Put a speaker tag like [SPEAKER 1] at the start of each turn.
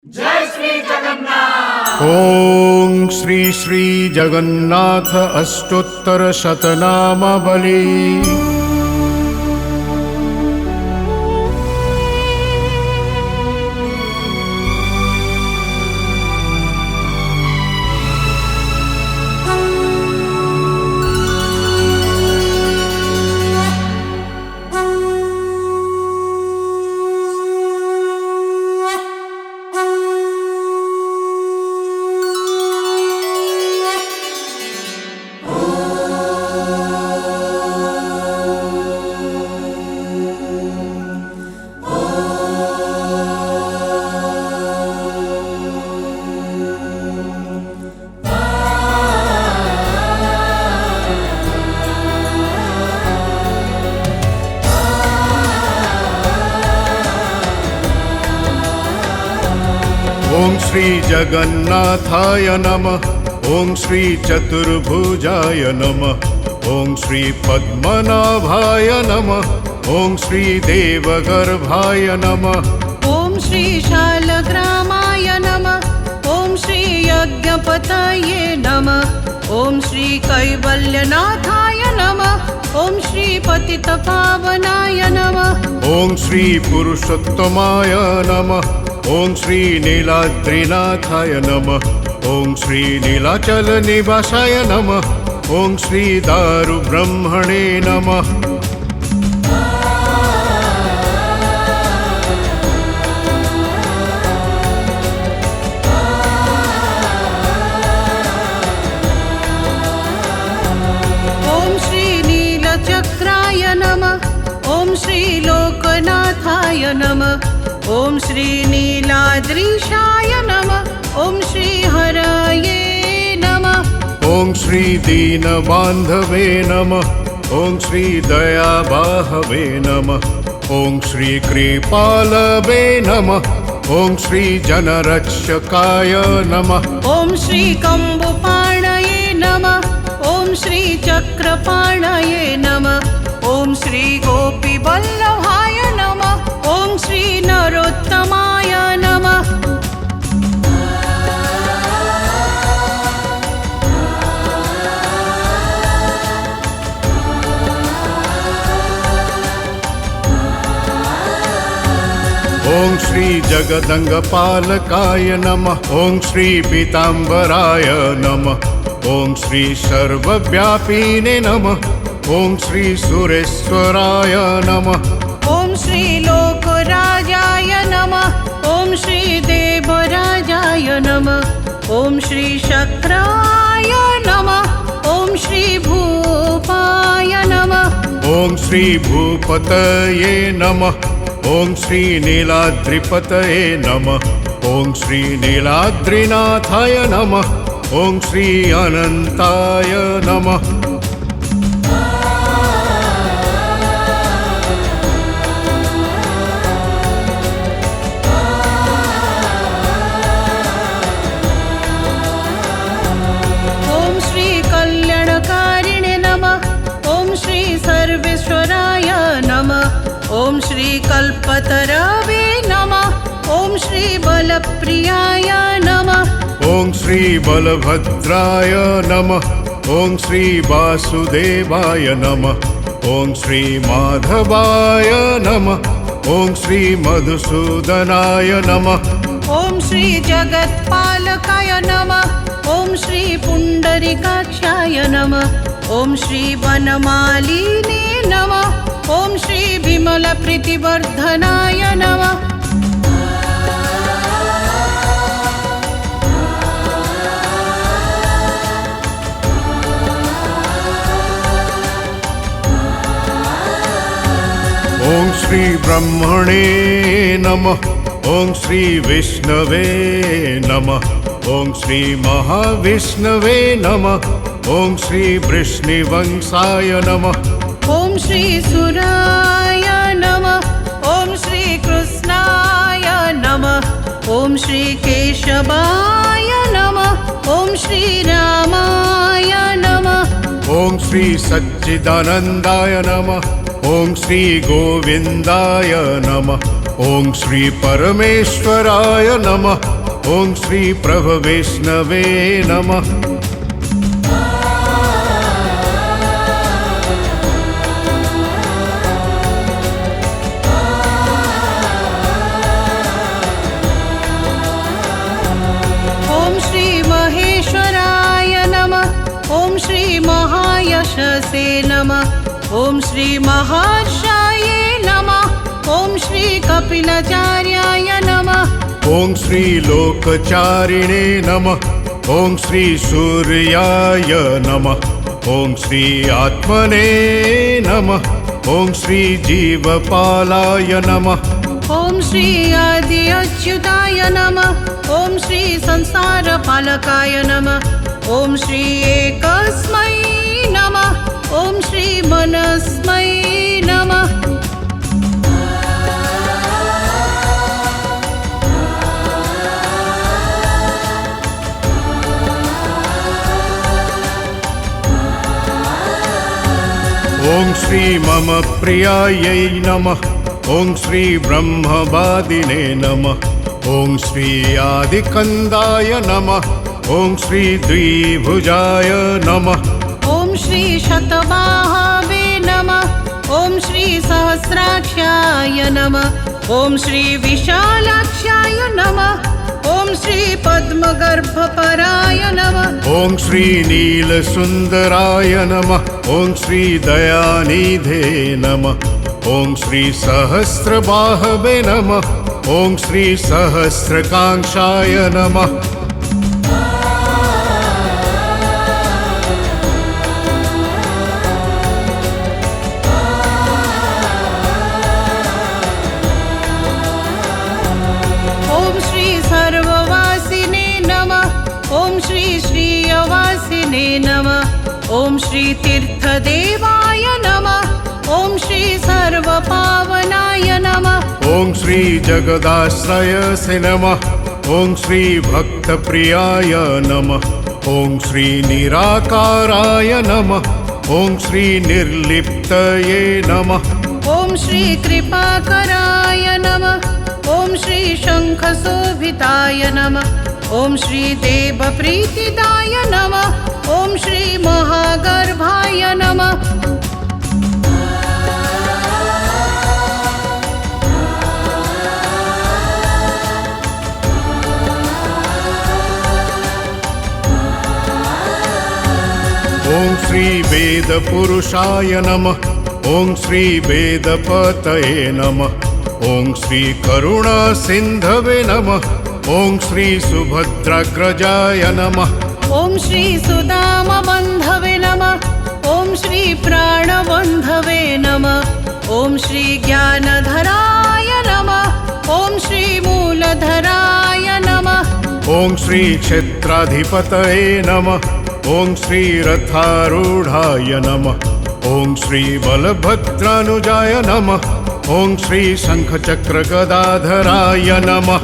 [SPEAKER 1] जय श्री जगन्नाथ।
[SPEAKER 2] ओम श्री श्री जगन्नाथ अष्टोत्तर शतनामावली। ओम श्री जगन्नाथाय नमः। ओम श्री चतुर्भुजाय नमः। ओम श्री पद्मनाभाय नमः। ओम श्री देवगर्भाय नमः।
[SPEAKER 3] ओम श्री शालग्रामाय नमः। ओम श्री यज्ञपतये नमः। ओम श्री कैवल्यनाथाय नमः। ओम श्री पतितपावनाय नमः।
[SPEAKER 2] ओम श्री पुरुषोत्तमाय नमः। ओम श्री नीलाद्रिनाथाय नमः। ओम श्री नीलाचल निवासाय नमः। ओम श्री दारुब्रह्मणे नमः।
[SPEAKER 3] ओम श्री नीलचक्राय नमः। ओम श्री लोकनाथाय नमः। ओम श्री नीलाद्रीशाय नमः। ओम श्री हरये नमः।
[SPEAKER 2] ओम श्री दीनबान्धवे नमः। ओम श्री दयाबाहवे नमः। ओम श्री कृपालवे नमः। ओम श्री जनरक्षकाय नमः।
[SPEAKER 3] ओम श्री कम्बुपाणये नमः। ओम श्री चक्रपाणये नमः। ओम श्री गोपीवल्लभाय नमः। ओम श्री नरोत्तमाय नमः।
[SPEAKER 2] ओम श्री जगदङ्गपालकाय नमः। ओम श्री पीताम्बराय नमः। ओम श्री सर्वव्यापिने नमः। ओम श्री सुरेश्वराय नमः।
[SPEAKER 3] ओम श्री लोकराजाय नमः। ओम श्री देवराजाय नमः। ओम श्री शक्राय नमः। ओम श्री भूपाय नमः।
[SPEAKER 2] ओम श्री भूपतये नमः। ओम श्री नीलाद्रिपतये नमः। ओम श्री नीलाद्रिनाथाय नमः। ओम श्री अनंताय नमः।
[SPEAKER 3] ओम श्री कल्याणकारिणे नमः। ओम श्री सर्वेश्वराय नमः। ओम श्री कल्पतरवे नमः। ओम श्री बलप्रियाय नमः।
[SPEAKER 2] ओम श्री बलभद्राय नमः। ओम श्री वासुदेवाय नमः। ओम श्री माधवाय नमः। ओम श्री मधुसूदनाय नमः।
[SPEAKER 3] ओम श्री जगत्पालकाय नमः। ओम श्री पुंडरीकाक्षाय नमः। ओम श्री वनमालिने नमः। ओम श्री विमलप्रीतिवर्धनाय नमः।
[SPEAKER 2] ओम श्री ब्रह्मणे नमः। ओम श्री विष्णवे नमः। ओम श्री महाविष्णवे नमः। ओम श्री वृष्णिवंशाय नमः।
[SPEAKER 3] ओम श्री सुराय नमः। ओम श्री कृष्णाय नमः। ओम श्री केशवाय नमः। ओम श्री रामाय नमः।
[SPEAKER 2] ओम श्री सच्चिदानंदाय नमः। ओम श्री गोविंदाय नमः। ॐ श्री परमेश्वराय नमः ॐ श्री प्रभविष्णवे नमः
[SPEAKER 3] ॐ श्री महेश्वराय नमः ॐ श्री महायशसे नमः ॐ श्री महर्षाये नमः ॐ श्री कपिलाचार्याय नमः
[SPEAKER 2] ॐ श्री लोकचारिणे नमः ॐ श्री सूर्याय नमः ॐ श्री आत्मने नमः ॐ श्री जीवपालाय नमः
[SPEAKER 3] ॐ श्री आदि अच्युताय नमः ॐ श्री संसारपालकाय नमः ॐ श्री एकस्मै नमः ॐ श्री मनस्मै नमः
[SPEAKER 2] ॐ श्री मम प्रियायै नमः ॐ श्री ब्रह्मवादिने नमः ॐ श्री आदिकन्दाय नमः ॐ श्री द्विभुजाय नमः
[SPEAKER 3] ॐ श्री शतबाहवे नमः ॐ श्री सहस्राक्षाय नमः ॐ श्री विशालाक्षाय नमः ॐ श्री पद्मगर्भपराय नमः
[SPEAKER 2] ॐ श्री नीलसुन्दराय नमः ॐ श्री दयानिधे नमः ॐ श्री सहस्रबाहवे नमः ॐ श्री सहस्रकाङ्क्षाय नमः
[SPEAKER 3] ॐ श्री सर्ववासिने नमः ॐ श्री श्रीयवासिने नमः ॐ श्री तीर्थदेवाय नमः ॐ श्री सर्वपावनाय नमः
[SPEAKER 2] ॐ श्री जगदाश्रयसे नमः ॐ श्री भक्तप्रियाय नमः ॐ श्री निराकाराय नमः ॐ श्री निर्लिप्तये नमः
[SPEAKER 3] ॐ श्री कृपाकराय नमः ॐ श्री शङ्खशोभिताय नमः ॐ श्री देवप्रीतिदाय नमः ॐ श्री महागर्भाय नमः
[SPEAKER 2] ॐ श्री वेदपुरुषाय नमः ॐ श्री वेदपतये नमः ॐ श्री करुणासिन्धवे नमः ॐ श्री सुभद्राग्रजाय नमः
[SPEAKER 3] ॐ श्री सुदामबन्धवे नमः ॐ श्री प्राणबन्धवे नमः ॐ श्री ज्ञानधराय नमः ॐ श्री मूलधराय नमः
[SPEAKER 2] ॐ श्री क्षेत्राधिपतये नमः ॐ श्री रथारूढाय नमः ॐ श्री बलभद्रानुजाय नमः ॐ श्री शङ्खचक्रगदाधराय नमः